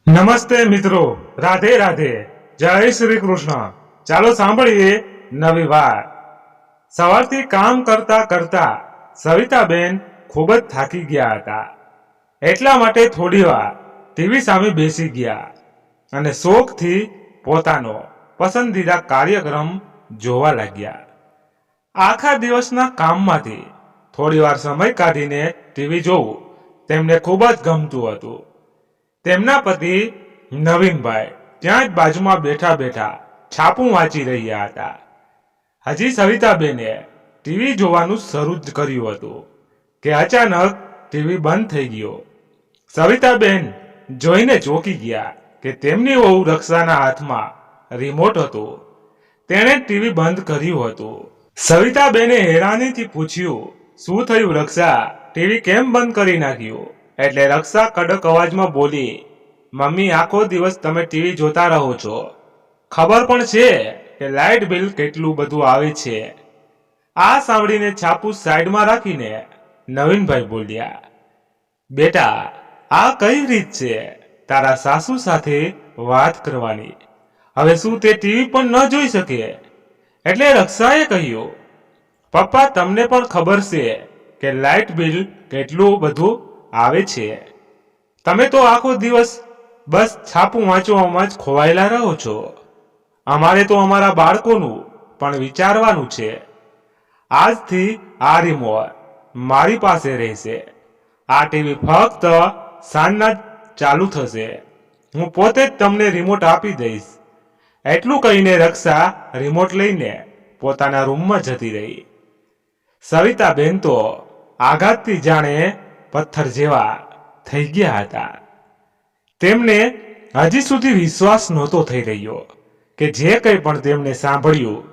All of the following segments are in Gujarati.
નમસ્તે મિત્રો, રાધે રાધે, જય શ્રી કૃષ્ણ। ચાલો સાંભળીએ નવી વાત। સવારથી કામ કરતા કરતા સવિતાબેન ખૂબ જ થાકી ગયા હતા। એટલા માટે થોડી વાર ટીવી સામે બેસી ગયા અને શોખથી પોતાનો પસંદીદા કાર્યક્રમ જોવા લાગ્યા। આખા દિવસના કામમાંથી થોડી વાર સમય કાઢીને ટીવી જોવું તેમને ખૂબ જ ગમતું હતું। તેમના પતિ નવીનભાઈ ત્યાં જ બાજુમાં બેઠા બેઠા છાપું વાંચી રહ્યા હતા। હજી સવિતાબેને ટીવી જોવાનું શરૂ જ કર્યું હતું કે અચાનક ટીવી બંધ થઈ ગયો। સવિતાબેન જોઈને ચોંકી ગયા કે તેમની વહુ રક્ષાના હાથમાં રિમોટ હતું। તેણે ટીવી બંધ કર્યું હતું। સવિતાબેને હેરાનીથી પૂછ્યું, શું થયું રક્ષા, ટીવી કેમ બંધ કરી નાખ્યું? એટલે રક્ષા કડક અવાજમાં બોલી, મમ્મી આખો દિવસ તમે ટીવી જોતા રહો છો, ખબર પણ છે કે લાઇટ બિલ કેટલું બધું આવે છે। આ સાંભળીને છાપું સાઈડમાં રાખીને નવીનભાઈ બોલ્યા, બેટા આ કઈ રીત છે તારા સાસુ સાથે વાત કરવાની? હવે શું તે ટીવી પણ ન જોઈ શકે? એટલે રક્ષાએ કહ્યું, પપ્પા તમને પણ ખબર છે કે લાઇટ બિલ કેટલું બધું આવે છે, તમે તો આખો દિવસ બસ છાપું વાંચવામાં જ ખોવાયેલા રહો છો। અમારે તો અમારા બાળકોનું પણ વિચારવાનું છે। આજથી આ રિમોટ મારી પાસે રહેશે, આ ટીવી ફક્ત સાંજના જ ચાલુ થશે, હું પોતે જ તમને રિમોટ આપી દઈશ। એટલું કહીને રક્ષા રિમોટ લઈને પોતાના રૂમમાં જતી રહી। સવિતાબેન તો આઘાતથી જાણે પથ્થર જેવા થઈ ગયા હતા। તેમને હજી સુધી વિશ્વાસ નહોતો થઈ રહ્યો કે જે કંઈ પણ તેમને સાંભળ્યું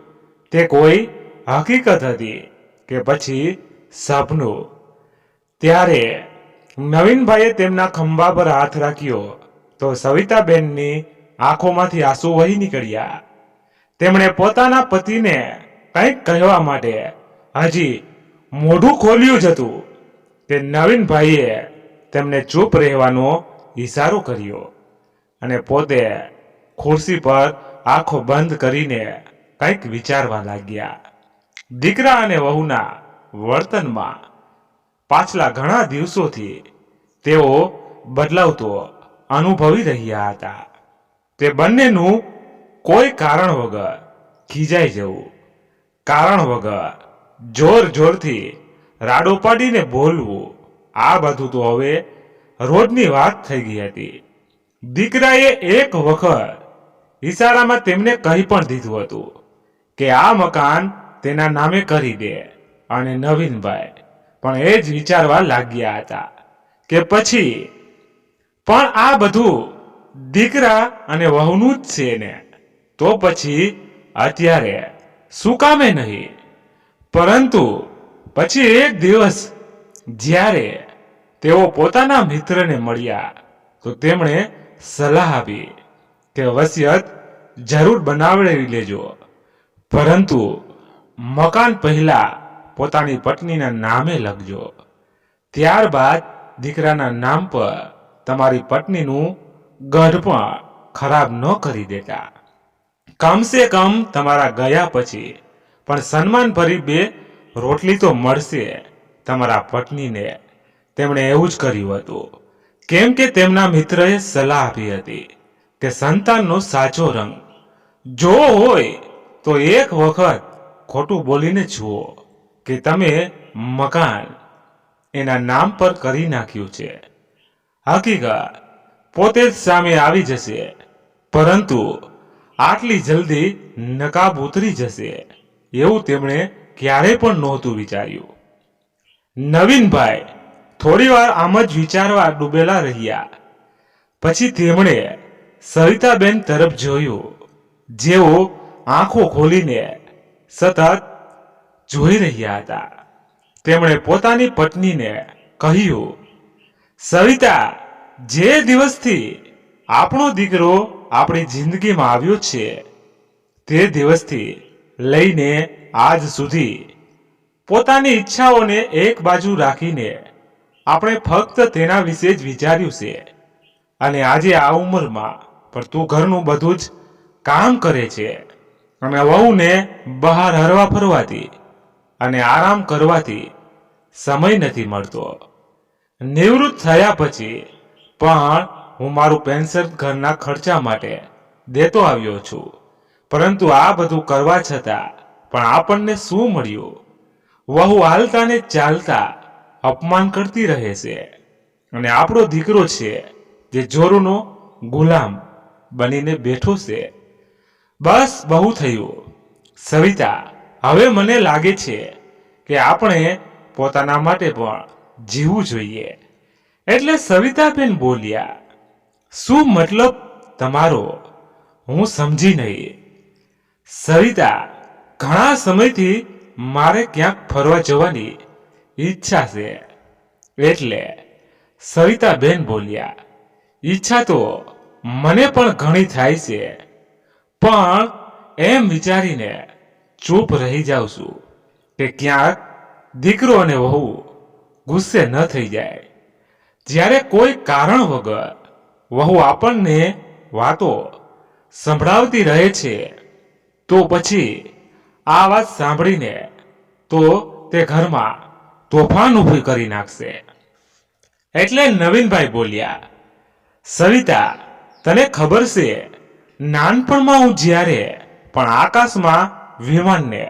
તે કોઈ હકીકત હતી કે પછી સપનું। ત્યારે નવીનભાઈએ તેમના ખંભા પર હાથ રાખ્યો તો સવિતાબેનની આંખોમાંથી આંસુ વહી નીકળ્યા। તેમણે પોતાના પતિને કંઈક કહેવા માટે હજી મોઢું ખોલ્યું જ હતું કે નવીનભાઈએ તેમને ચૂપ રહેવાનો ઈશારો કર્યો અને પોતે ખુરશી પર આંખો બંધ કરીને કંઈક વિચારવા લાગ્યા। દીકરા અને વહુના વર્તનમાં પાછલા ઘણા દિવસોથી તેઓ બદલાવ તો અનુભવી રહ્યા હતા। તે બંનેનું કોઈ કારણ વગર ખીજાઈ જવું, કારણ વગર જોર જોરથી રાડો પાડીને બોલવું, આ બધું તો હવે રોજની વાત થઈ ગઈ હતી। દીકરાએ એક વખત ઈશારામાં તેમને કહી પણ દીધું હતું કે આ મકાન તેના નામે કરી દે, અને નવીનભાઈ પણ એ જ વિચારવા લાગ્યા હતા કે પછી પણ આ બધું દીકરા અને વહુનું જ છે ને, તો પછી અત્યારે શું કામે નહીં? પરંતુ પછી એક દિવસ જ્યારે તેઓ પોતાના મિત્રને મળ્યા તો તેમણે સલાહ આપી કે વસિયત જરૂર બનાવડાવી લેજો, પરંતુ મકાન પહેલા પોતાની પત્નીના નામે લખજો, ત્યારબાદ દીકરાના નામ પર તમારી પત્નીનું ગઢ પણ ખરાબ ન કરી દેતા। કમસે કમ તમારા ગયા પછી પણ સન્માનભરી બે રોટલી તો મળશે તમારા પત્નીને। તેમણે એવું જ કર્યું હતું, કેમ કે તેમના મિત્રએ સલાહ આપી હતી કે સંતાનનો સાચો રંગ જોવો હોય તો એક વખત ખોટું બોલીને જુઓ કે તમે મકાન એના નામ પર કરી નાખ્યું છે। હકીકત પોતે જ સામે આવી જશે, પરંતુ આટલી જલ્દી નકાબ ઉતરી જશે એવું તેમણે ક્યારેય પણ નહોતું વિચાર્યું। નવીનભાઈ થોડી વાર આમ જ વિચારવા ડૂબેલા રહ્યા। પછી તેમણે સવિતાબેન તરફ જોયું, જેઓ આંખો ખોલીને સતત જોઈ રહ્યા હતા। તેમણે પોતાની પત્નીને કહ્યું, સવિતા, જે દિવસથી આપણો દીકરો આપણી જિંદગીમાં આવ્યો છે તે દિવસથી લઈને આજ સુધી પોતાની ઈચ્છાઓને એક બાજુ રાખીને આપણે ફક્ત તેના વિશે જ વિચાર્યું છે, અને આજે આ ઉંમરમાં પણ તું ઘરનું બધું જ કામ કરે છે અને વહુને બહાર હરવા ફરવાથી અને આરામ કરવાથી સમય નથી મળતો. નિવૃત્ત થયા પછી પણ હું મારું પેન્શન ઘરના ખર્ચા માટે દેતો આવ્યો છું, પરંતુ આ બધું કરવા છતાં પણ આપણને શું મળ્યું? વહુ હાલતા ને ચાલતા અપમાન કરતી રહે છે અને આપણો દીકરો છે જે જોરુનો ગુલામ બનીને બેઠો છે. બસ બહુ થયું સવિતા, હવે મને લાગે છે કે આપણે પોતાના માટે પણ જીવવું જોઈએ. એટલે સવિતાબેન બોલ્યા, શું મતલબ તમારો? હું સમજી નહીં. સવિતા, ઘણા સમયથી મારે ક્યાંક ફરવા જવાની ઈચ્છા છે. એટલે સવિતાબેન બોલ્યા, ઈચ્છા તો મને પણ ઘણી થાય છે, પણ એમ વિચારીને ચૂપ રહી જાઉં છું કે ક્યાંક દીકરો અને વહુ ગુસ્સે ન થઈ જાય. જ્યારે કોઈ કારણ વગર વહુ આપણને વાતો સંભળાવતી રહે છે તો પછી આ વાત સાંભળીને તો તે ઘરમાં તોફાન ઊભું કરી નાખશે. એટલે નવીનભાઈ બોલ્યા, સવિતા, તને ખબર છે, નાનપણમાં હું જ્યારે પણ આકાશમાં વિમાનને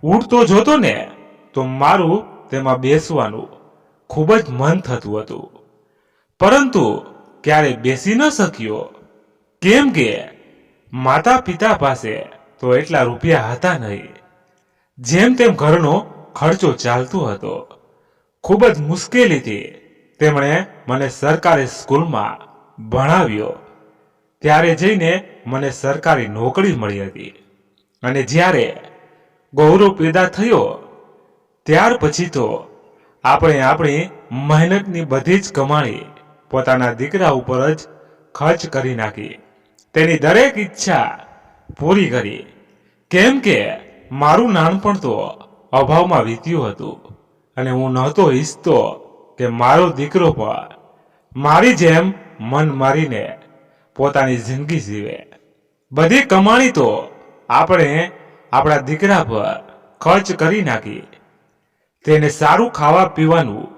ઉડતો જોતો ને તો મારું તેમાં બેસવાનું ખૂબ જ મન થતું હતું, પરંતુ ક્યારે બેસી ન શક્યો, કેમ કે માતા પિતા પાસે તો એટલા રૂપિયા હતા નહીં. જેમ તેમ ઘરનો ખર્ચો ચાલતો હતો. ખૂબ જ મુશ્કેલીથી તેમણે મને સરકારી સ્કૂલમાં ભણાવ્યો. ત્યારે જઈને મને સરકારી નોકરી મળી હતી અને જ્યારે ગૌરવ પેદા થયો ત્યાર પછી તો આપણે આપણી મહેનતની બધી જ કમાણી પોતાના દીકરા ઉપર જ ખર્ચ કરી નાખી. તેની દરેક ઈચ્છા પૂરી કરી, કેમ કે મારું નાનપણ તો અભાવમાં વીત્યું હતું અને હું નહોતો ઈચ્છતો કે મારો દીકરો પણ મારી જેમ મન મારીને પોતાની જિંદગી જીવે. બધી કમાણી તો આપણે આપણા દીકરા પર ખર્ચ કરી નાખી. તેને સારું ખાવા પીવાનું,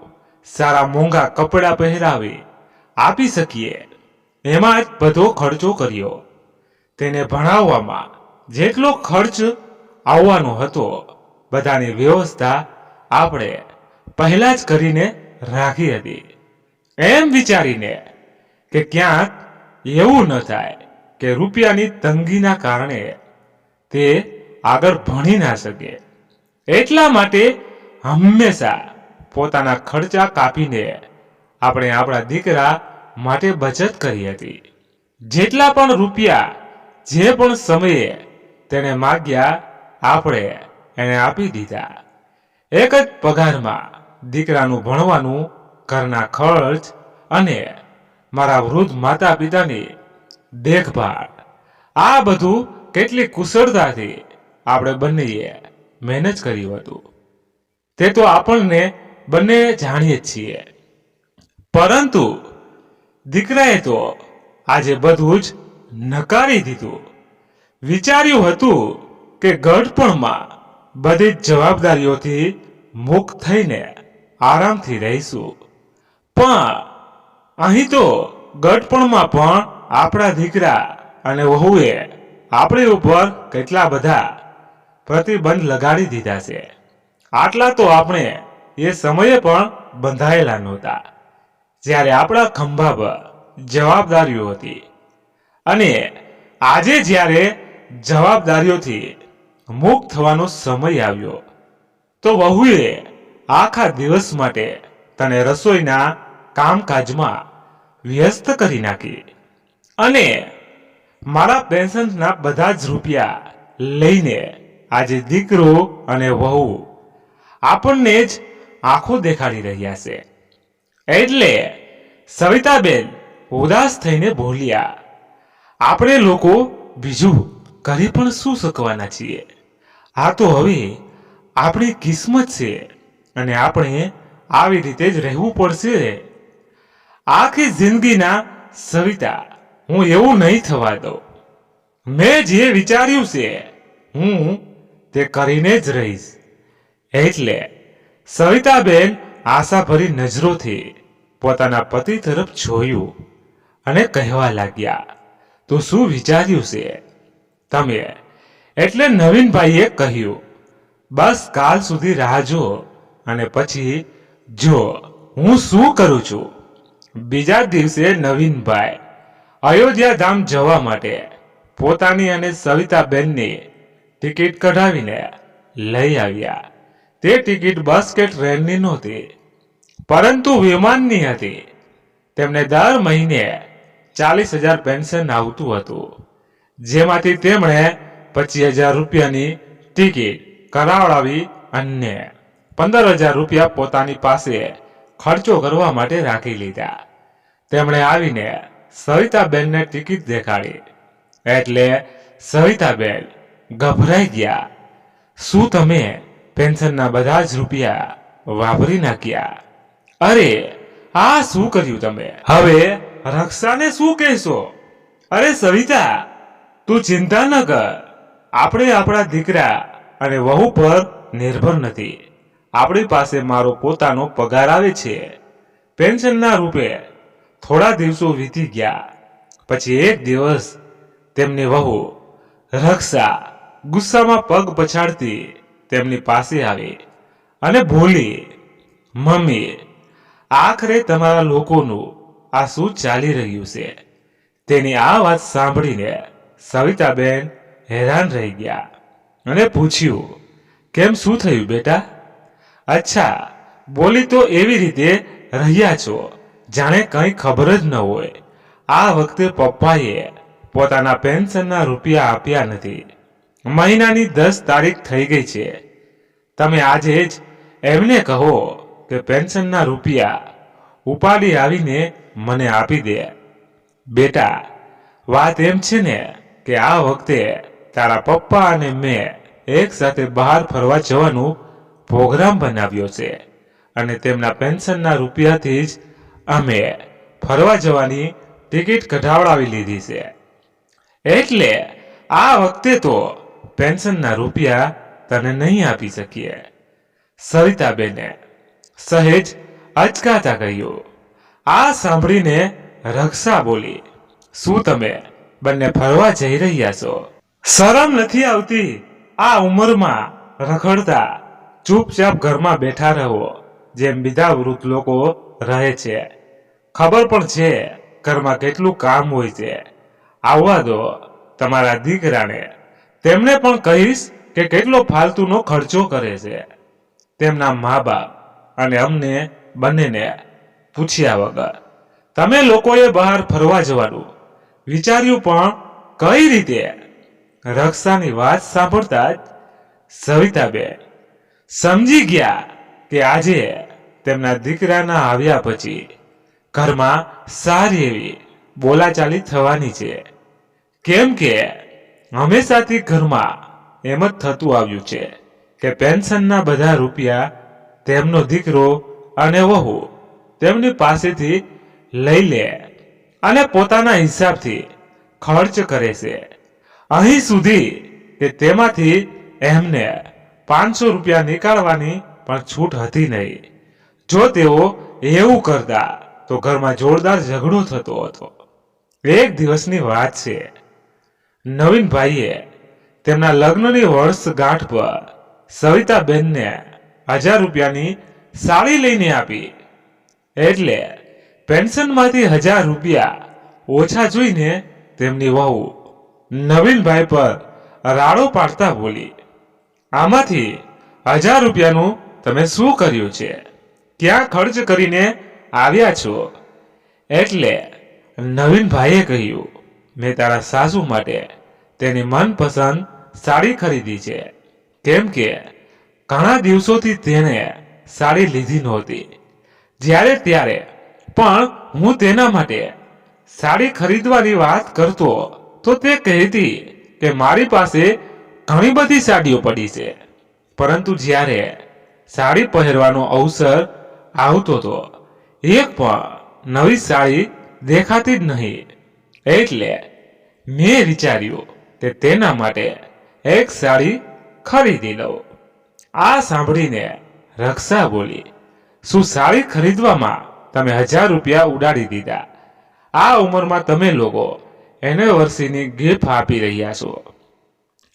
સારા મોંઘા કપડાં પહેરાવી આપી શકીએ એમાં જ બધો ખર્ચો કર્યો. તેને ભણાવવામાં જેટલો ખર્ચ આવવાનો હતો બધાની વ્યવસ્થા આપણે પહેલા જ કરીને રાખી હતી, એમ વિચારીને કે ક્યાંક એવું ન થાય કે રૂપિયાની તંગીના કારણે તે આગળ ભણી ના શકે. એટલા માટે હંમેશા પોતાના ખર્ચા કાપીને આપણે આપણા દીકરા માટે બચત કરી હતી. જેટલા પણ રૂપિયા જે પણ સમયે તેને માગ્યા આપણે એને આપી દીધા. એક જ પગારમાં દીકરાનું ભણવાનું, ઘરના ખર્ચ અને મારા વૃદ્ધ માતા પિતાની દેખભાળ, આ બધું કેટલી કુશળતાથી આપણે બંનેએ મહેનત કર્યું હતું તે તો આપણને બંને જાણીએ છીએ. પરંતુ દીકરાએ તો આજે બધું જ નકારી દીધું. વિચાર્યું હતું કે ગઢપણમાં બધી જ જવાબદારીઓથી મુક્ત થઈને આરામથી રહીશું, પણ અહીં તો ગઢપણમાં પણ આપણા દીકરા અને વહુએ આપણી ઉપર કેટલા બધા પ્રતિબંધ લગાડી દીધા છે. આટલા તો આપણે એ સમયે પણ બંધાયેલા નહોતા જ્યારે આપણા ખંભા પર જવાબદારીઓ હતી, અને આજે જ્યારે જવાબદારીઓથી મુક્ત થવાનો સમય આવ્યો તો વહુએ આખા દિવસ માટે તને રસોઈના કામકાજમાં વ્યસ્ત કરી નાખી અને મારા પેન્શનના બધા જ રૂપિયા લઈને આજે દીકરો અને વહુ આપણને જ આંખો દેખાડી રહ્યા છે. એટલે સવિતાબેન ઉદાસ થઈને બોલ્યા, આપણે લોકો બીજું કરી પણ શું શકવાના છીએ? આ તો હવે આપણી કિસ્મત છે અને આપણે આવી રીતે જ રહેવું પડશે. આખી જિંદગીના સવિતા, હું એવું નહીં થવા દઉં. મેં જે વિચાર્યું છે હું તે કરીને જ રહીશ. એટલે સવિતાબેન આશાભરી નજરોથી પોતાના પતિ તરફ જોયું અને કહેવા લાગ્યા, તો શું વિચાર્યું છે તમે? એટલે નવીનભાઈએ કહ્યું, બસ કાલ સુધી રાહ જો અને પછી જો હું શું કરું છું. બીજા દિવસે નવીનભાઈ અયોધ્યા ધામ જવા માટે પોતાની અને સવિતાબેનની ટિકિટ કઢાવીને લઈ આવ્યા. તે ટિકિટ બસ કે ટ્રેનની નહોતી, પરંતુ વિમાનની હતી. તેમને દર મહિને 40,000 પેન્શન આવતું હતું, જેમાંથી તેમણે 25,000 રૂપિયાની ટિકિટ કરાવડાવી અને 15,000 રૂપિયા પોતાની પાસે ખર્ચો કરવા માટે રાખી લીધા. તેમણે આવીને સવિતાબેનને ટિકિટ દેખાડી એટલે સવિતાબેન ગભરાઈ ગયા. શું તમે પેન્શનના બધા જ રૂપિયા વાપરી નાખ્યા? અરે, આ શું કર્યું તમે? હવે રક્ષાને શું કહેશો? અરે સવિતા, તું ચિંતા ન કર. આપણે આપણા દીકરા અને વહુ પર નિર્ભર નથી. આપણી પાસે મારો પોતાનો પગાર આવે છે. પેન્શનના રૂપે થોડા દિવસો વીતી ગયા. પછી એક દિવસ તેમની વહુ રક્ષા ગુસ્સામાં પગ પછાડતી તેમની પાસે આવી અને બોલી, મમ્મી, આખરે તમારા લોકોનું આ શું ચાલી રહ્યું છે? તેની આ વાત સાંભળીને સવિતાબેન હેરાન રહી ગયા અને પૂછ્યું, કેમ, શું થયું બેટા? અચ્છા, બોલી તો એવી રીતે રહ્યા છો જાણે કંઈ ખબર જ ન હોય. આ વખતે પપ્પાએ પોતાના પેન્શનના રૂપિયા આપ્યા નથી. મહિનાની 10 તારીખ થઈ ગઈ છે. તમે આજે જ એમને કહો કે પેન્શનના રૂપિયા ઉપાડી આવીને મને આપી દે. બેટા, વાત એમ છે ને કે આ વખતે તારા પપ્પા અને મેં એક સાથે બહાર ફરવા જવાનું પ્રોગ્રામ બનાવ્યો છે અને તેમના પેન્શનના રૂપિયાથી જ અમે ફરવા જવાની ટિકિટ કઢાવડાવી લીધી છે. એટલે આ વખતે તો પેન્શનના રૂપિયા તને નહીં આપી શકીએ. સવિતાબેને સહેજ અચકાતા કહ્યું. આ સાંભળીને રક્ષા બોલી, શું તમે બંને ફરવા જઈ રહ્યા છો? શરમ નથી આવતી? આ ઉંમરમાં રખડતા ચૂપચાપ ઘરમાં બેઠા રહો જેમ બીજા વૃદ્ધ લોકો રહે છે. ખબર પણ છે ઘરમાં કેટલું કામ હોય છે. આવવા દો તમારા દીકરાને. તેમને પણ કહીશ કે કેટલો ફાલતુનો ખર્ચો કરે છે. તેમના મા બાપ અને અમને બંનેને પૂછ્યા વગર તમે લોકોએ બહાર ફરવા જવાનું વિચાર્યું પણ કઈ રીતે? રક્ષાની વાત સાંભળતા જ સવિતાબેન સમજી ગયા કે આજે તેમના દીકરાના આવ્યા પછી ઘરમાં સારી એવી બોલાચાલી થવાની છે. કેમ કે હંમેશાથી ઘરમાં એમ જ થતું આવ્યું છે કે પેન્શનના બધા રૂપિયા તેમનો દીકરો અને વહુ તેમની પાસેથી લઈ લે અને પોતાના હિસાબથી ખર્ચ કરે છે. અહીં સુધી કે તેમાંથી એમને 500 રૂપિયા નીકાળવાની પણ છૂટ હતી નહીં. જો તેઓ એવું કરતા તો ઘરમાં જોરદાર ઝઘડો થતો હતો. એક દિવસની વાત છે. નવીનભાઈએ તેમના લગ્નની વર્ષગાંઠ પર સવિતાબેનને 1000 રૂપિયાની સાડી લઈને આપી. એટલે પેન્શનમાંથી 1000 રૂપિયા ઓછા જોઈને તેમની વહુ નવીનભાઈ પર રાડો પાડતા બોલી, આમાંથી 1000 રૂપિયાનું તમે શું કર્યું છે? ક્યાં ખર્ચ કરીને આવ્યા છો? એટલે નવીનભાઈએ કહ્યું, મેં તારા સાસુ માટે તેની મનપસંદ સાડી ખરીદી છે. કેમ કે ઘણા દિવસોથી તેને સાડી લીધી નહોતી. જ્યારે ત્યારે પણ હું તેના માટે સાડી ખરીદવાની વાત કરતો તો તે કહેતી કે મારી પાસે ઘણી બધી સાડીઓ પડી છે, પરંતુ જ્યારે સાડી પહેરવાનો અવસર આવતો તો એક પણ નવી સાડી દેખાતી જ નહીં. એટલે મેં વિચાર્યું કે તેના માટે એક સાડી ખરીદી લઉં. આ સાંભળીને રક્ષા બોલી, શું સાડી ખરીદવામાં તમે 1000 રૂપિયા ઉડાડી દીધા? આ ઉંમરમાં તમે લોકો એનિવર્સરીની ગિફ્ટ આપી રહ્યા છો.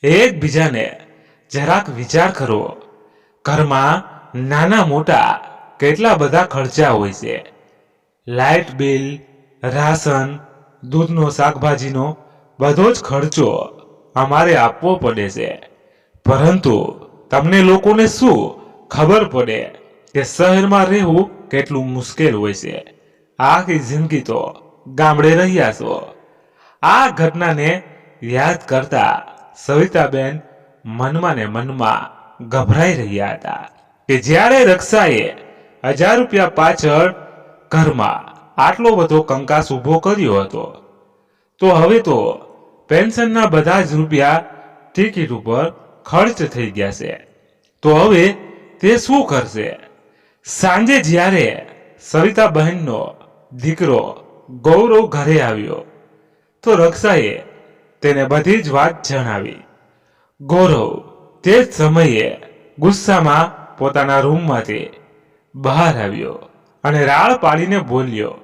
એકબીજાને જરાક વિચાર કરો. ઘરમાં નાના મોટા કેટલા બધા ખર્ચા હોય છે. લાઇટ બિલ, રાશન, દૂધનો, શાકભાજીનો બધો જ ખર્ચો અમારે આપવો પડે છે. પરંતુ તમને લોકોને શું ખબર પડે કે શહેરમાં રહેવું કેટલું મુશ્કેલ હોય છે. આખી જિંદગી તો ગામડે રહ્યા છો. આ ઘટનાને યાદ કરતા સવિતાબેન મનમાં ને મનમાં ગભરાઈ રહ્યા હતા કે જ્યારે રક્ષાએ 1000 રૂપિયા પાછળ ઘરમાં આટલો બધો કંકાસ ઊભો કર્યો હતો, તો હવે તો પેન્શનના બધા જ રૂપિયા ટિકિટ ઉપર ખર્ચ થઈ ગયા છે. તો હવે તે શું કરશે? સાંજે જ્યારે સવિતાબહેનનો દીકરો ગૌરવ ઘરે આવ્યો તો રક્ષાએ તેને બધી જ વાત જણાવી. ગૌરવ તે જ સમયે ગુસ્સામાં પોતાના રૂમમાંથી બહાર આવ્યો અને રાડ પાડીને બોલ્યો,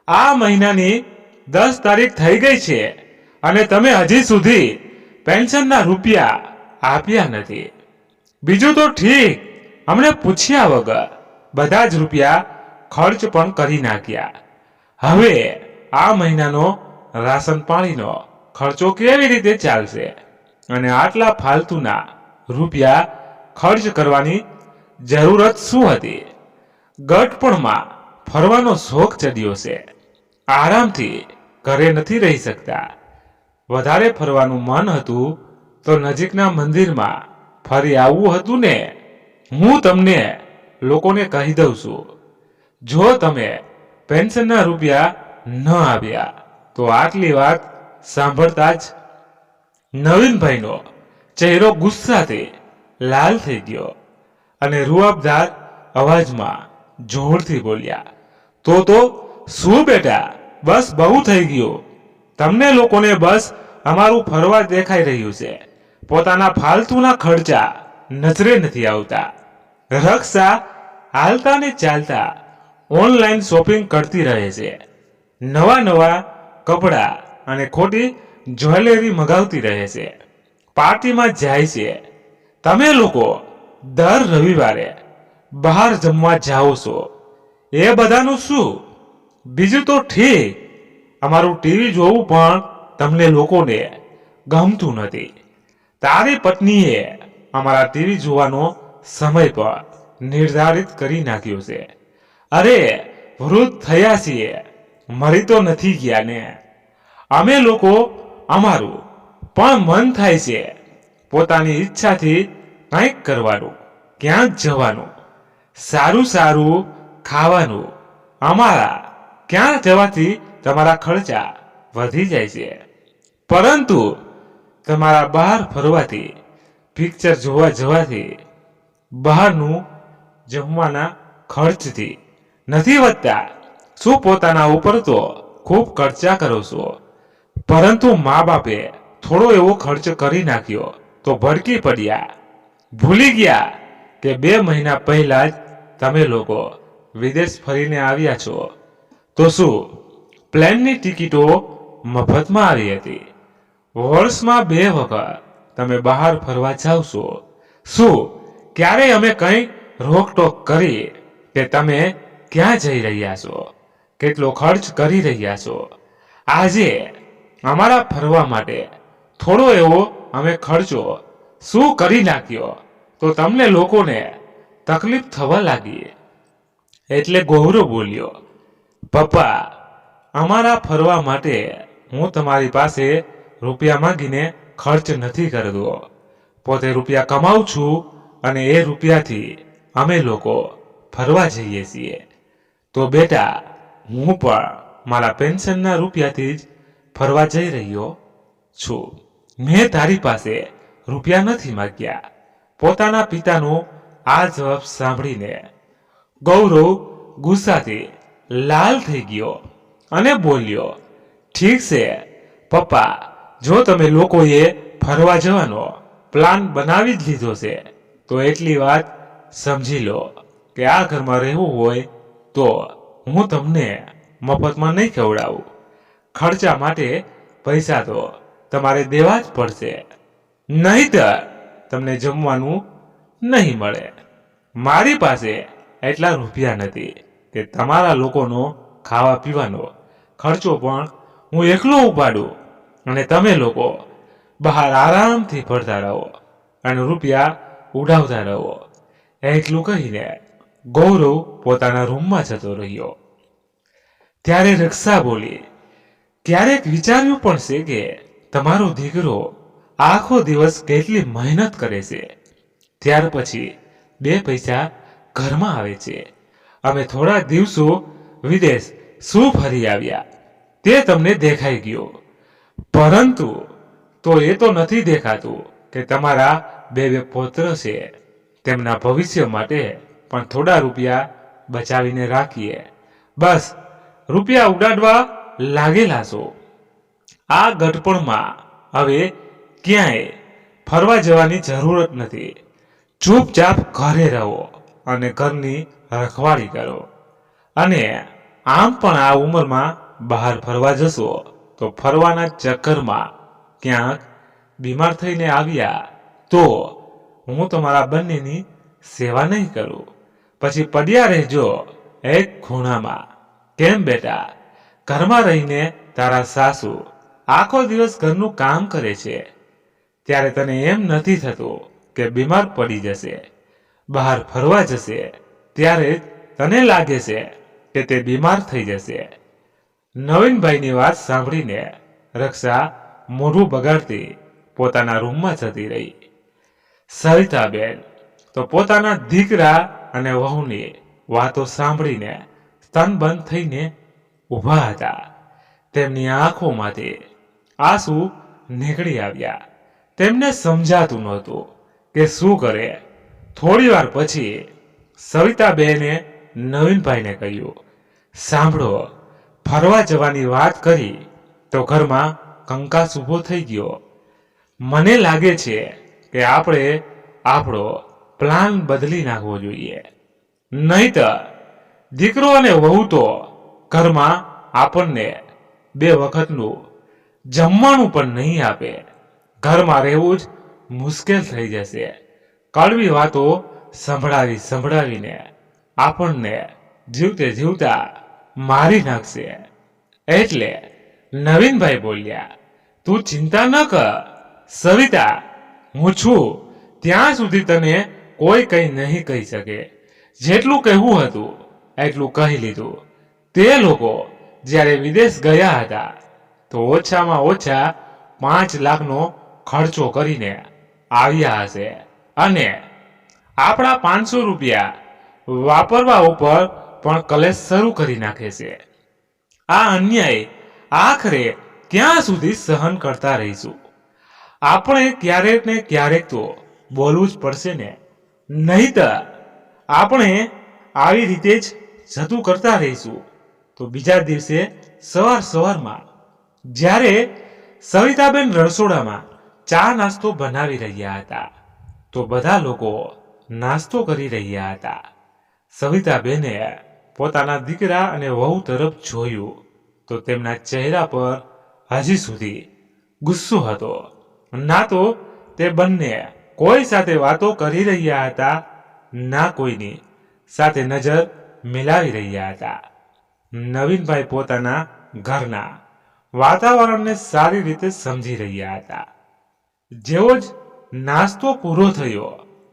આ મહિનાની 10 તારીખ થઈ ગઈ છે અને તમે હજી સુધી પેન્શનના રૂપિયા આપ્યા નથી. બીજું તો ઠીક, અમને પૂછ્યા વગર બધા જ રૂપિયા ખર્ચ પણ કરી નાખ્યા. હવે આ મહિનાનો રાશન પાણીનો ખર્ચો કેવી રીતે ચાલશે? અને આટલા ફાલતુના રૂપિયા ખર્ચ કરવાની જરૂરત શું હતી? ગટપણમાં ફરવાનો શોખ ચડ્યો છે. આરામથી ઘરે નથી રહી શકતા. વધારે ફરવાનું મન હતું તો નજીકના મંદિરમાં ફરી આવવું હતું ને. હું તમને લોકોને કહી દઉં છું, જો તમે પેન્શનના રૂપિયા ન આવ્યા તો આટલી વાત સાંભળતા જ નવીનભાઈનો ચહેરો ગુસ્સાથી લાલ થઈ ગયો અને રૂઆબદાર અવાજમાં જોરથી બોલ્યા, તો શું બેટા, બસ બહુ થઈ ગયું. તમને લોકોને બસ અમારું ફરવા દેખાઈ રહ્યું છે. પોતાના ફાલતુના ખર્ચા નજરે નથી આવતા. રક્ષા હાલતા ને ચાલતા ઓનલાઈન શોપિંગ કરતી રહે છે. નવા કપડાં અને ખોટી જ્વેલરી મગાવતી રહે છે. પાર્ટીમાં જાય છે. તમે લોકો દર રવિવારે બહાર જમવા જાઓ છો. એ બધાનું શું? બીજું તો ઠીક, અમારું ટીવી જોવું પણ તમને લોકોને ગમતું નથી. તારી પત્નીએ અમારા ટીવી જોવાનો સમય પણ નિર્ધારિત કરી નાખ્યો છે. અરે વૃદ્ધ થયા છીએ, મરી તો નથી ગયા ને. અમે લોકો અમારું પણ મન થાય છે પોતાની ઈચ્છાથી કંઈક કરવાનું, ક્યાંક જવાનું, સારું ખાવાનું. અમારા ક્યાં જવાથી તમારા ખર્ચા વધી જાય છે, પરંતુ તમારા બહાર ફરવાથી, પિક્ચર જોવા જવાથી, બહારનું જમવાના ખર્ચથી નથી વધતા. શું પોતાના ઉપર તો ખૂબ ખર્ચા કરો છો, પરંતુ મા બાપે થોડો એવો ખર્ચ કરી નાખ્યો તો ભડકી પડ્યા. ભૂલી ગયા કે 2 મહિના પહેલા જ તમે લોકો વિદેશ ફરીને આવ્યા છો. તો શું પ્લેનની ટિકિટો મફતમાં આવી હતી? વર્ષમાં 2 વખત તમે બહાર ફરવા જાવ છો. શું ક્યારેય અમે કંઈ રોકટોક કરી કે તમે ક્યાં જઈ રહ્યા છો, કેટલો ખર્ચ કરી રહ્યા છો? આજે અમારા ફરવા માટે થોડો એવો અમે ખર્ચો શું કરી નાખ્યો તો તમને લોકોને તકલીફ થવા લાગી. એટલે ગૌરવ બોલ્યો, પપ્પા, અમારા ફરવા માટે હું તમારી પાસે રૂપિયા માંગીને ખર્ચ નથી કરતો. પોતે રૂપિયા કમાઉં છું અને એ રૂપિયાથી અમે લોકો ફરવા જઈએ છીએ. તો બેટા, હું પણ મારા પેન્શનના રૂપિયાથી જ ફરવા જઈ રહ્યો છું. મેં તારી પાસે રૂપિયા નથી માંગ્યા. પોતાના પિતાનો આ જવાબ સાંભળીને ગૌરવ ગુસ્સાથી લાલ થઈ ગયો અને બોલ્યો, ઠીક છે પપ્પા, જો તમે લોકોએ ફરવા જવાનો પ્લાન બનાવી જ લીધો છે તો એટલી વાત સમજી લો કે આ ઘરમાં રહેવું હોય તો હું તમને મફતમાં નહીં ખવડાવું. ખર્ચા માટે પૈસા તો તમારે દેવા જ પડશે, નહીંતર તમને જમવાનું નહીં મળે. મારી પાસે એટલા રૂપિયા નથી કે તમારા લોકોનો ખાવા પીવાનો ખર્ચો પણ હું એકલો ઉપાડું અને તમે લોકો બહાર આરામથી ફરતા રહો અને રૂપિયા ઉડાવતા રહો. એટલું કહીને ગૌરવ પોતાના રૂમમાં જતો રહ્યો. ત્યારે રક્ષા બોલી, ક્યારેક વિચાર્યું પણ છે કે તમારો દીકરો આખો દિવસ કેટલી મહેનત કરે છે, ત્યાર પછી 2 પૈસા ઘરમાં આવે છે. અમે થોડા દિવસો વિદેશ શું ફરી આવ્યા તે તમને દેખાઈ ગયું, પરંતુ તો એ તો નથી દેખાતું કે તમારા 2 પુત્ર છે, તેમના ભવિષ્ય માટે પણ થોડા રૂપિયા બચાવીને રાખીએ. બસ રૂપિયા ઉડાડવા લાગેલા છો. આ ગઢપણમાં હવે ક્યાંય ફરવા જવાની જરૂરત નથી. ચૂપચાપ ઘરે રહો અને ઘરની રખવાળી કરો. અને આમ પણ આ ઉંમરમાં બહાર ફરવા જશો તો ફરવાના ચક્કરમાં ક્યાંક બીમાર થઈને આવ્યા તો હું તમારા બંનેની સેવા નહીં કરું. પછી પડ્યા રહેજો એક ખૂણામાં. કેમ બેટા, ઘરમાં રહીને તારા સાસુ આખો દિવસ ઘરનું કામ કરે છે, ત્યારે તને એમ નથી થતું કે બીમાર પડી જશે? બહાર ફરવા જશે ત્યારે તને લાગે છે કે તે બીમાર થઈ જશે. નવીનભાઈની વાત સાંભળીને રક્ષા મોઢું બગાડતી પોતાના રૂમમાં જતી રહી. સવિતાબેન તો પોતાના દીકરા અને વહુની વાતો સાંભળીને સ્તનબંધ થઈને ઊભા હતા. તેમની આંખોમાંથી આંસુ નીકળી આવ્યા. તેમને સમજાતું નહોતું કે શું કરે. થોડી વાર પછી સવિતાબેને નવીનભાઈને કહ્યું, સાંભળો, ફરવા જવાની વાત કરી તો ઘરમાં કંકાસ ઊભો થઈ ગયો. મને લાગે છે કે આપણે આપણો પ્લાન બદલી નાખવો જોઈએ, નહીંતર દીકરો અને વહુ તો ઘરમાં આપણને 2 વખતનું જમવાનું પણ નહીં આપે. ઘરમાં રહેવું જ મુશ્કેલ થઈ જશે. કડવી વાતો સંભળાવીને આપણને જીવતે જીવતા મારી નાખશે. એટલે નવીનભાઈ બોલ્યા, તું ચિંતા ન કર સવિતા, હું છું ત્યાં સુધી તને કોઈ કંઈ નહીં કહી શકે. જેટલું કહેવું હતું એટલું કહી લીધું. તે લોકો જ્યારે વિદેશ ગયા હતા તો ઓછામાં ઓછા 5 લાખનો ખર્ચો કરીને આવ્યા હશે અને આપણા 500 રૂપિયા વાપરવા ઉપર પણ કલેશ શરૂ કરી નાખે છે. આ અન્યાય આખરે ક્યાં સુધી સહન કરતા રહીશું? આપણે ક્યારેક ને ક્યારેક તો બોલવું જ પડશે ને, નહીંતર આપણે આવી રીતે જ જતું કરતા રહીશું. તો બીજા દિવસે સવારમાં જ્યારે સવિતાબેન રસોડામાં ચા નાસ્તો બનાવી રહ્યા હતા તો બધા લોકો નાસ્તો કરી રહ્યા હતા. સવિતાબેને પોતાના દીકરા અને વહુ તરફ જોયું તો તેમના ચહેરા પર હજી સુધી ગુસ્સો હતો. ના તો તે બંને કોઈ સાથે વાતો કરી રહ્યા હતા, ના કોઈની સાથે નજર મિલાવી રહ્યા હતા. નવીનભાઈ પોતાના ઘરના વાતાવરણને સારી રીતે સમજી રહ્યા હતા. જેવો જ નાસ્તો પૂરો થયો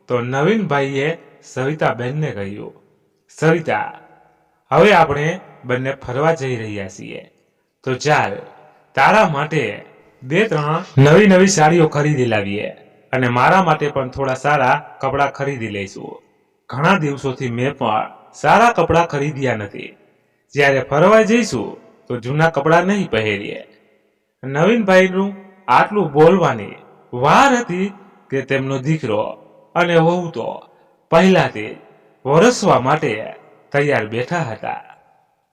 તો નવીનભાઈએ સવિતાબેનને કહ્યું, સવિતા, હવે આપણે બંને ફરવા જઈ રહ્યા છીએ તો ચાલ તારા માટે 2-3 નવી સાડીઓ ખરીદી લાવીએ અને મારા માટે પણ થોડા સારા કપડાં ખરીદી લઈશું. ઘણા દિવસોથી મેં પણ સારા કપડાં ખરીદ્યા નથી. જ્યારે ફરવા જઈશું તો જૂના કપડાં નહીં પહેરીએ. નવીનભાઈનું આટલું બોલવાની વાર હતી કે તેમનો દીકરો અને વહુ તો પહેલાથી વરસવા માટે તૈયાર બેઠા હતા.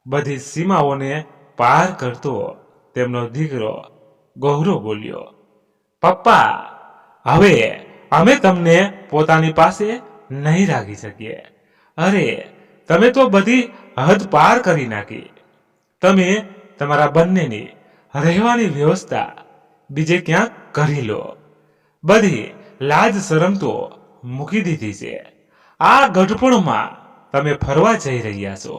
બધી સીમાઓને પાર કરતો તેમનો દીકરો ગૌરવ બોલ્યો, પપ્પા, હવે અમે તમને પોતાની પાસે નહીં રાખી શકીએ. અરે, તમે તો બધી હદ પાર કરી નાખી. તમે તમારા બંનેની રહેવાની વ્યવસ્થા બીજે ક્યાંક કરી લો. બધી લાજ શરમ તો મૂકી દીધી છે. આ ગઢપણમાં તમે ફરવા જઈ રહ્યા છો.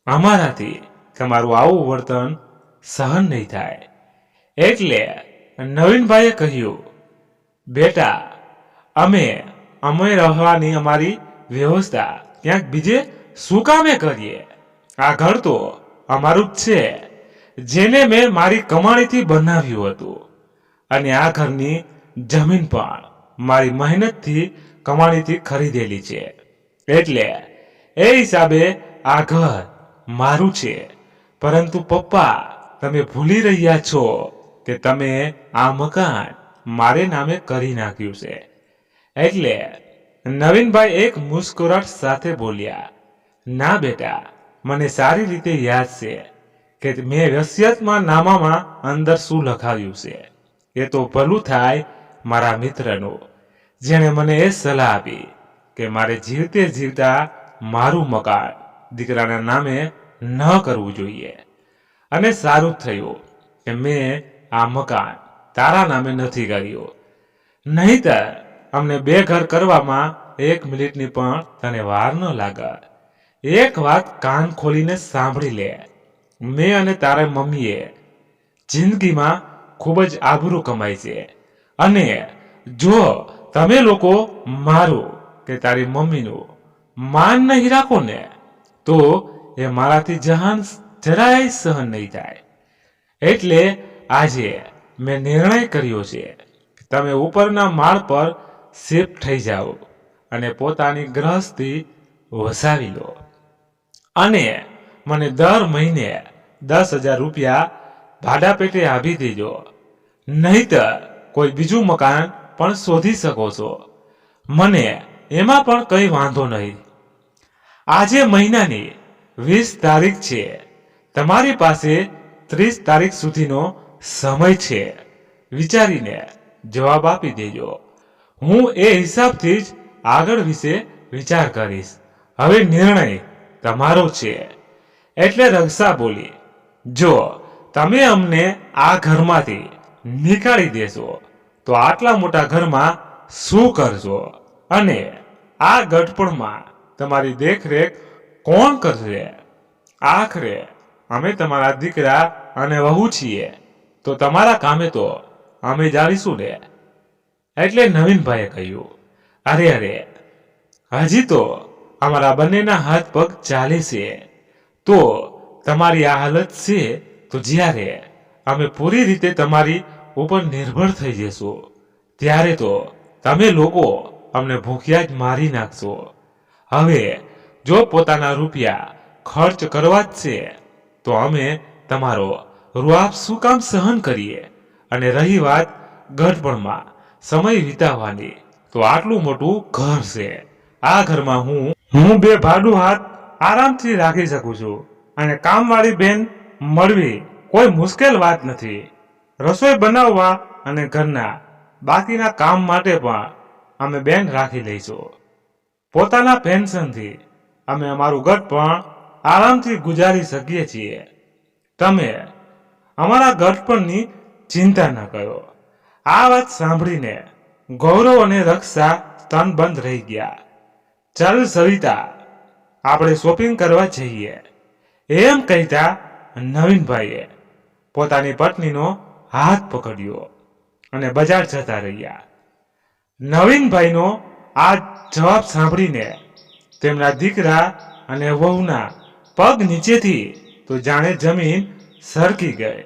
અમારાથી તમારું આવું વર્તન સહન નહીં થાય. એટલે નવીનભાઈએ કહ્યું, બેટા, અમે રહેવાની અમારી વ્યવસ્થા ક્યાંક બીજે શું કામે કરીએ? આ ઘર તો અમારું જ છે, જેને મેં મારી કમાણીથી બનાવ્યું હતું. અને આ ઘરની જમીન પણ મારી મહેનતથી કમાણીથી ખરીદેલી છે. એટલે એ હિસાબે આ ઘર મારું છે. પરંતુ પપ્પા, તમે ભૂલી રહ્યા છો કે તમે આ મકાન મારે નામે કરી નાખ્યું છે. એટલે નવીનભાઈ એક મુસ્કુરાટ સાથે બોલ્યા, ના બેટા, મને સારી રીતે યાદ છે કે મેં વસિયતમાં નામામાં અંદર શું લખાવ્યું છે. એ તો ભલું થાય મારા મિત્રનું, જેણે મને એ સલાહ આપી કે મારે જીવતે જીવતા મારું મકાન દીકરાના નામે ન કરવું જોઈએ. અને સારું થયું કે મેં આ મકાન તારા નામે નથી કર્યું. નહીતર અમને બે ઘર કરવામાં 1 મિનિટની પણ તને વાર ન લાગે. એક વાત કાન ખોલીને સાંભળી લે. મેં અને તારા મમ્મીએ જિંદગીમાં ખૂબ જ આબરૂ કમાઈ છે. અને જો તમે લોકો મારું કે તારી મમ્મીનું માન નહીં રાખો ને, તો એ મારાથી જહાન જરાય સહન નહીં થાય. એટલે આજે મેં નિર્ણય કર્યો છે કે તમે ઉપરના માળ પર શિફ્ટ થઈ જાઓ અને પોતાની ગ્રહસ્થી વસાવી લો. અને મને દર મહિને 10,000 રૂપિયા ભાડા પેટે આપી દેજો. નહીતર કોઈ બીજું મકાન પણ શોધી શકો છો. મને એમાં પણ કંઈ વાંધો નહીં. આજે મહિનાની 20 તારીખ છે. તમારી પાસે 30 તારીખ સુધીનો સમય છે. વિચારીને જવાબ આપી દેજો. હું એ હિસાબથી જ આગળ વિશે વિચાર કરીશ. હવે નિર્ણય તમારો છે. એટલે રક્ષા બોલી, જો તમે અમને આ ઘરમાંથી નીકાળી દેશો તો આટલા મોટા ઘરમાં શું કરશો? અને આ ગઢપણમાં તમારી દેખરેખ કોણ કરશે? આખરે અમે તમારા દીકરા અને વહુ છીએ, તો તમારા કામે તો અમે જાણીશું ને. એટલે નવીનભાઈએ કહ્યું, અરે, હજી તો અમારા બંનેના હાથ પગ ચાલે છે. તો તમારી આ હાલત છે તો જ્યારે અમે પૂરી રીતે તમારી ઉપર નિર્ભર થઈ જશું, ત્યારે તો તમે લોકો અમને ભૂખ્યા જ મારી નાખશો. હવે જો પોતાના રૂપિયા ખર્ચ કરવા જ છે તો અમે તમારો રૂઆબ શું કામ સહન કરીએ? અને રહી વાત ગઢપણમાં સમય વિતાવવાની, તો આટલું મોટું ઘર છે. આ ઘરમાં હું 2 ભાડું હાથ આરામથી રાખી શકું છું. અને કામવાળી બેન મળવી કોઈ મુશ્કેલ વાત નથી. રસોઈ બનાવવા અને ઘરના બાકીના કામ માટે પણ અમે બેન રાખી લઈશું. પોતાના પેન્શનથી અમે અમારું ગઢપણ આરામથી ગુજારી શકીએ છીએ. તમે અમારા ગઢપણની ચિંતા ન કરો. આ વાત સાંભળીને ગૌરવ અને રક્ષા સ્તનબંધ રહી ગયા. ચાલ સવિતા, આપણે શોપિંગ કરવા જઈએ, એમ કહેતા નવીનભાઈએ પોતાની પત્નીનો હાથ પકડ્યો અને બજાર જતા રહ્યા. નવીનભાઈનો આ જવાબ સાંભળીને તેમના દીકરા અને વહુના પગ નીચેથી તો જાણે જમીન સરકી ગઈ.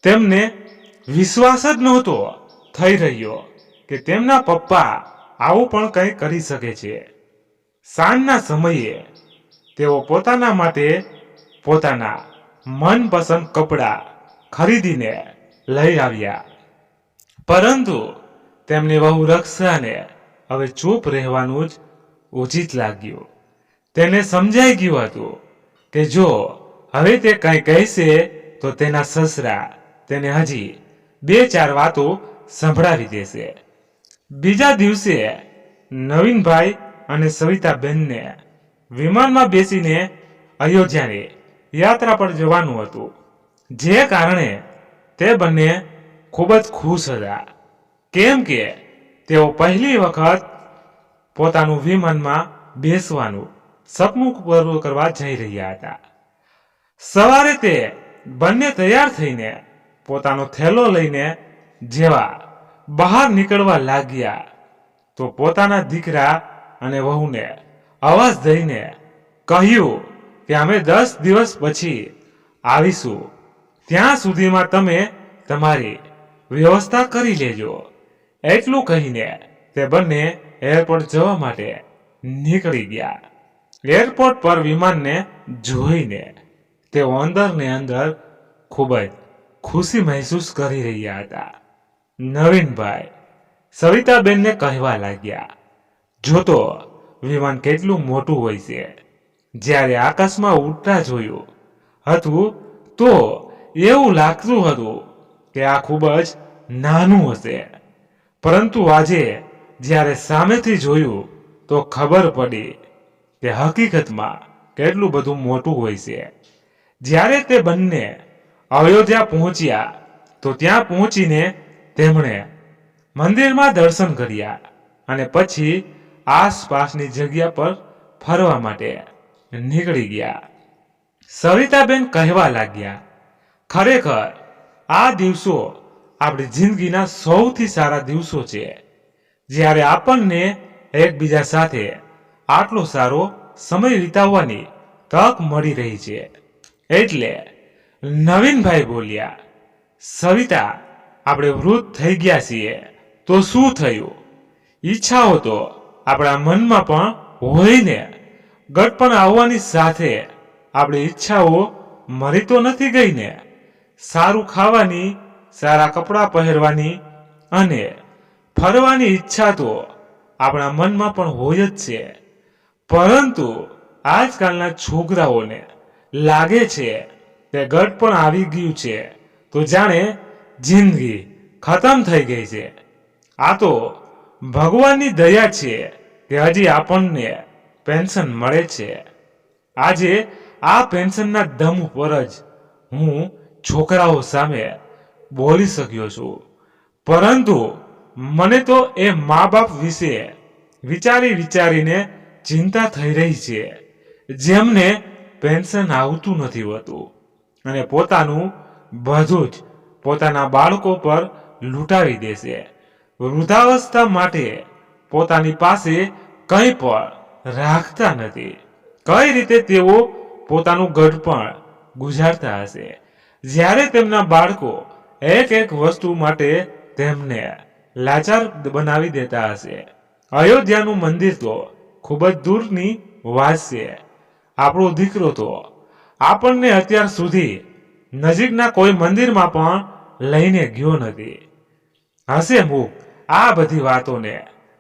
તેમને વિશ્વાસ જ નહોતો થઈ રહ્યો કે તેમના પપ્પા આવું પણ કંઈ કરી શકે છે. સાંજના સમયે તેઓ પોતાના માટે પોતાના મનપસંદ કપડાં ખરીદીને લઈ આવ્યા. પરંતુ તેમની વહુ રક્ષાને હવે ચૂપ રહેવાનું જ ઉચિત લાગ્યું. તેને સમજાઈ ગયું હતું કે જો હવે તે કંઈ કહેશે તો તેના સસરા તેને હજી 2-4 વાતો સંભળાવી દેશે. બીજા દિવસે નવીનભાઈ અને સવિતાબેનને વિમાનમાં બેસીને અયોધ્યાની યાત્રા પર જવાનું હતું, જે કારણે તે બંને ખૂબ જ ખુશ હતા, કેમ કે તેઓ પહેલી વખત પોતાનું વિમાનમાં બેસવાનું સપનું પૂરું કરવા જઈ રહ્યા હતા. સવારે તે બંને તૈયાર થઈને પોતાનો થેલો લઈને જેવા બહાર નીકળવા લાગ્યા તો પોતાના દીકરા અને વહુને અવાજ દઈને કહ્યું કે અમે 10 દિવસ પછી આવીશું, ત્યાં સુધીમાં તમે તમારી વ્યવસ્થા કરી લેજો. એટલું કહીને તે બંને એરપોર્ટ જવા માટે નીકળી ગયા. એરપોર્ટ પર વિમાનને જોઈને તેઓ અંદર ને અંદર ખૂબ જ ખુશી મહેસૂસ કરી રહ્યા હતા. નવીનભાઈ સવિતાબેનને કહેવા લાગ્યા, જોતો વિમાન કેટલું મોટું હોય છે. જ્યારે આકાશમાં ઉડતા જોયું હતું તો એવું લાગતું હતું કે આ ખૂબ જ નાનું હશે, પરંતુ આજે જ્યારે સામેથી જોયું તો ખબર પડી કે હકીકતમાં કેટલું બધું મોટું હોય છે. જ્યારે તે બંને અયોધ્યા પહોંચ્યા તો ત્યાં પહોંચીને તેમણે મંદિરમાં દર્શન કર્યા અને પછી આસપાસની જગ્યા પર ફરવા માટે નીકળી ગયા. સવિતાબેન કહેવા લાગ્યા, ખરેખર આ દિવસો આપણી જિંદગીના સૌથી સારા દિવસો છે, જ્યારે આપણને એકબીજા સાથે આટલો સારો સમય વિતાવવાની તક મળી રહી છે. એટલે નવીનભાઈ બોલ્યા, સવિતા, આપણે વૃદ્ધ થઈ ગયા છીએ તો શું થયું? ઈચ્છાઓ તો આપણા મનમાં પણ હોય ને. ગટપણ આવવાની સાથે આપણી ઈચ્છાઓ મરી તો નથી ગઈ ને. સારું ખાવાની, સારા કપડાં પહેરવાની અને ફરવાની ઈચ્છા તો આપણા મનમાં પણ હોય જ છે, પરંતુ આજકાલના છોકરાઓને લાગે છે કે ગટપણ આવી ગયું છે તો જાણે જિંદગી ખતમ થઈ ગઈ છે. આ તો ભગવાનની દયા છે કે હજી આપણને પેન્શન મળે છે. આજે આ પેન્શનના દમ ઉપર જ હું છોકરાઓ સામે બોલી શક્યો છું, પરંતુ મને તો એ મા બાપ વિશે વિચારીને ચિંતા થઈ રહી છે, જેમને પેન્શન આવતું નથી હોતું અને પોતાનું બધું જ પોતાના બાળકો પર લૂંટાવી દેશે. વૃદ્ધાવસ્થા માટે પોતાની પાસે કંઈ પણ રાખતા નથી. કઈ રીતે તેઓ પોતાનું ગઢપણ ગુજારતા હશે, જ્યારે તેમના બાળકો એક વસ્તુ માટે તેમને લાચાર બનાવી દેતા હશે. અયોધ્યાનું મંદિર તો ખૂબ જ દૂરની વાત છે. આપણો દીકરો તો આપણને અત્યાર સુધી નજીકના કોઈ મંદિરમાં પણ લઈને ગયો નથી. હશે મુક આ બધી વાતોને.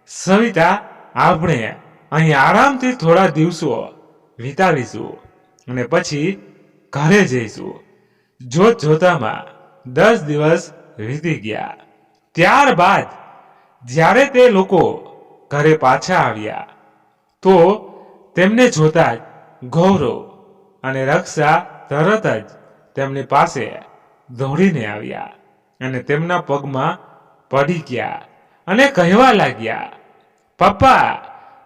સવિતા, આપણે અહીં આરામથી થોડા દિવસો વિતાવીશું અને પછી ઘરે જઈશું. જોતામાં 10 દિવસ વીતી ગયા. ત્યારબાદ જ્યારે તે લોકો ઘરે પાછા આવ્યા તો તેમને જોતા જ ગૌરવ અને રક્ષા તરત જ તેમની પાસે દોડીને આવ્યા અને તેમના પગમાં પડી ગયા અને કહેવા લાગ્યા, પપ્પા,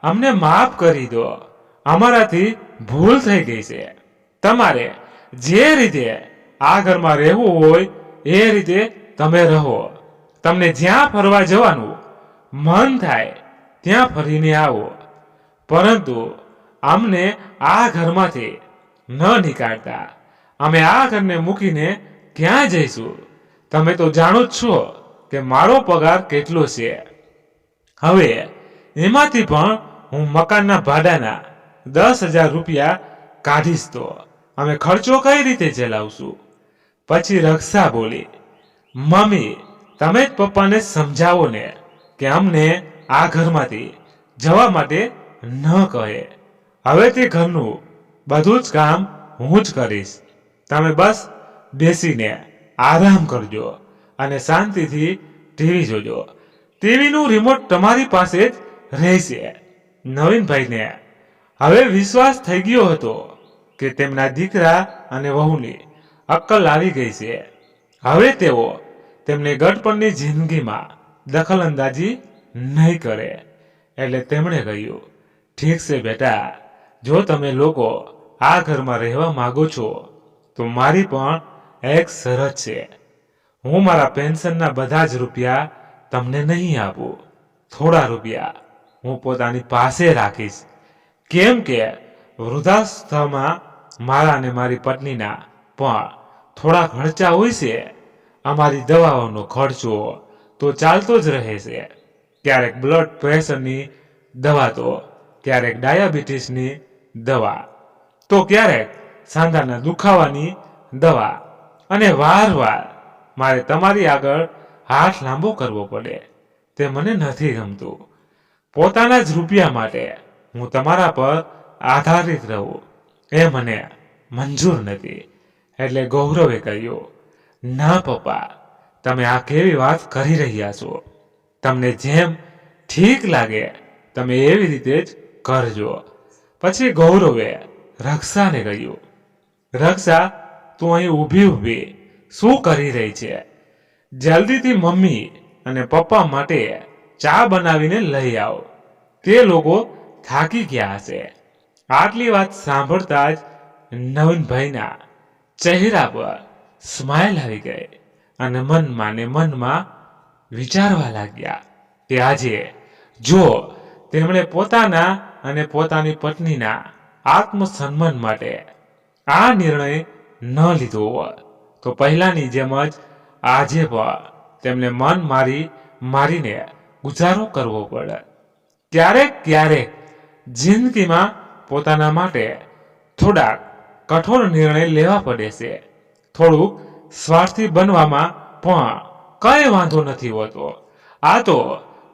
અમને માફ કરી દો, અમારાથી ભૂલ થઈ ગઈ છે. તમારે જે રીતે આ ઘરમાં રહેવું હોય એ રીતે તમે રહો. તમને જ્યાં ફરવા જવાનું મન થાય ત્યાં ફરીને આવો, પરંતુ અમને આ ઘરમાંથી ન નીકાળતા. અમે આ ઘરને મૂકીને ક્યાં જઈશું? તમે તો જાણો જ છો કે મારો પગાર કેટલો છે. હવે એમાંથી પણ હું મકાનના ભાડાના 10,000 રૂપિયા કાઢીશ તો અમે ખર્ચો કઈ રીતે ચલાવશું? પછી રક્ષા બોલી, મમ્મી, તમે જ પપ્પાને સમજાવો ને કે અમને આ ઘરમાંથી જવા માટે ન કહે. હવે તે ઘરનું બધું જ કામ હું જ કરીશ. તમે બસ બેસીને આરામ કરજો અને શાંતિથી ટીવી જોજો. ટીવીનું રિમોટ તમારી પાસે જ રહેશે. નવીનભાઈને હવે વિશ્વાસ થઈ ગયો હતો કે તેમના દીકરા અને વહુની અક્કલ આવી ગઈ છે. હવે તેઓ તેમને ગઢપણની જિંદગીમાં દખલઅંદાજી નહીં કરે. એટલે તેમણે કહ્યું, ઠીક છે બેટા, જો તમે લોકો આ ઘરમાં રહેવા માંગો છો તો મારી પણ એક શરત છે. હું મારા પેન્શનના બધા જ રૂપિયા તમને નહીં આપું. થોડા રૂપિયા હું પોતાની પાસે રાખીશ. કેમ કે વૃદ્ધાવસ્થામાં મારા અને મારી પત્નીના પણ થોડા ખર્ચા હોય છે. અમારી દવાઓનો ખર્ચો તો ચાલતો જ રહે છે. ક્યારેક બ્લડ પ્રેશરની દવા, તો ક્યારેક ડાયાબિટીસની દવા, તો ક્યારેક સાંધાના દુખાવાની દવા, અને વારવાર મારે તમારી આગળ હાથ લાંબો કરવો પડે તે મને નથી ગમતું. પોતાના જ રૂપિયા માટે હું તમારા પર આધારિત રહું એ મને મંજૂર નથી. એટલે ગૌરવે કહ્યું, ના પપ્પા, તમે આ કેવી વાત કરી રહ્યા છો? તમને જેમ ઠીક લાગે તમે એવી રીતે જ કરજો. પછી ગૌરવે રક્ષાને કહ્યું, રક્ષા, તું અહીં ઊભી શું કરી રહી છે? જલ્દીથી મમ્મી અને પપ્પા માટે ચા બનાવીને લઈ આવ. તે લોકો થાકી ગયા હશે. આટલી વાત સાંભળતા જ નવીનભાઈના ચહેરા પર સ્માઇલ આવી ગઈ અને મનમાં વિચારવા લાગ્યા કે આજે જો તેમણે પોતાના અને પોતાની પત્નીના આત્મસન્માન માટે આ નિર્ણય ન લીધો હોત તો પહેલાની જેમ જ આજે પણ તેમને મન મારીને ગુજારો કરવો પડે. ક્યારેક જિંદગીમાં પોતાના માટે થોડાક કઠોર નિર્ણય લેવા પડે છે. થોડુંક સ્વાર્થી બનવામાં પણ કઈ વાંધો નથી હોતો. આ તો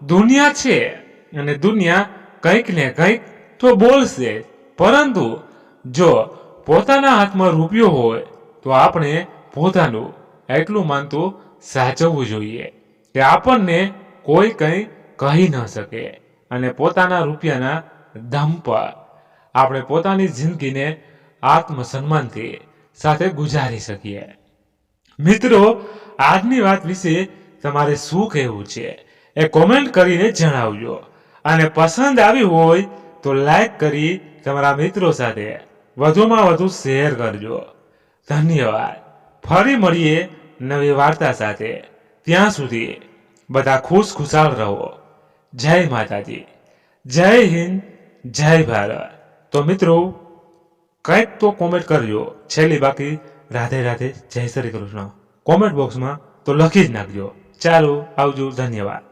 દુનિયા છે અને દુનિયા કંઈક ને કંઈક તો બોલશે. પરંતુ જો પોતાના હાથમાં રૂપિયો હોય તો આપણે પોતાનું એટલું માનતું સાચવવું જોઈએ કે આપણને કોઈ કંઈ કહી ન શકે અને પોતાના રૂપિયાના દમ પર આપણે પોતાની જિંદગીને આત્મસન્માનથી સાથે ગુજારી શકીએ. મિત્રો, આજની વાત વિશે તમારે શું કહેવું છે એ કોમેન્ટ કરીને જણાવજો. અને પસંદ આવી હોય તો લાઈક કરી તમારા મિત્રો સાથે વધુમાં વધુ શેર કરજો. ધન્યવાદ. ફરી મળીએ નવી વાર્તા સાથે. ત્યાં સુધી બધા ખુશખુશાલ રહો. જય માતાજી, જય હિન્દ, જય ભારત. તો મિત્રો, કંઈક તો કોમેન્ટ કરજો. છેલ્લી બાકી રાધે રાધે, જય શ્રી કૃષ્ણ કોમેન્ટ બોક્સમાં તો લખી જ નાખજો. ચાલો, આવજો, ધન્યવાદ.